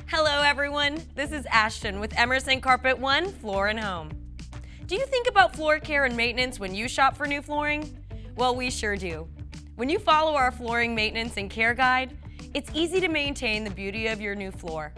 Hello everyone, this is Ashton with Emerson Carpet One Floor and Home. Do you think about floor care and maintenance when you shop for new flooring? Well, we sure do. When you follow our flooring maintenance and care guide, it's easy to maintain the beauty of your new floor.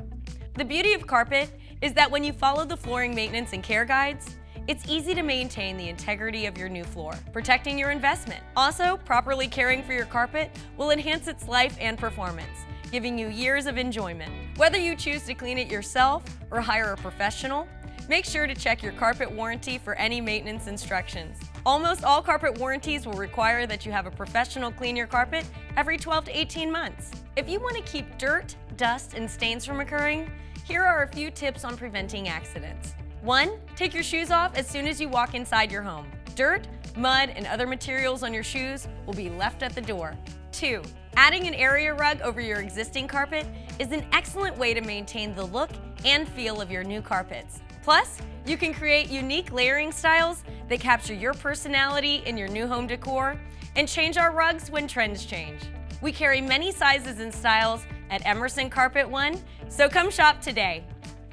The beauty of carpet is that when you follow the flooring maintenance and care guides, it's easy to maintain the integrity of your new floor, protecting your investment. Also, properly caring for your carpet will enhance its life and performance, giving you years of enjoyment. Whether you choose to clean it yourself or hire a professional, make sure to check your carpet warranty for any maintenance instructions. Almost all carpet warranties will require that you have a professional clean your carpet every 12 to 18 months. If you want to keep dirt, dust, and stains from occurring, here are a few tips on preventing accidents. 1. Take your shoes off as soon as you walk inside your home. Dirt, mud, and other materials on your shoes will be left at the door. 2. Adding an area rug over your existing carpet is an excellent way to maintain the look and feel of your new carpets. Plus, you can create unique layering styles that capture your personality in your new home decor and change our rugs when trends change. We carry many sizes and styles at Emerson Carpet One, so come shop today.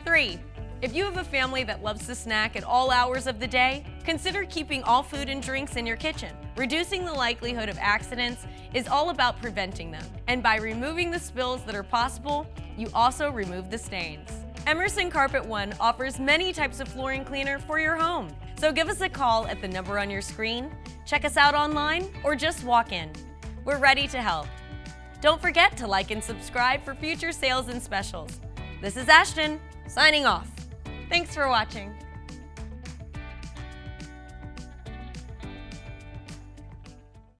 3. If you have a family that loves to snack at all hours of the day, consider keeping all food and drinks in your kitchen. Reducing the likelihood of accidents is all about preventing them, and by removing the spills that are possible, you also remove the stains. Emerson Carpet One offers many types of flooring cleaner for your home, so give us a call at the number on your screen, check us out online, or just walk in. We're ready to help. Don't forget to like and subscribe for future sales and specials. This is Ashton, signing off. Thanks for watching.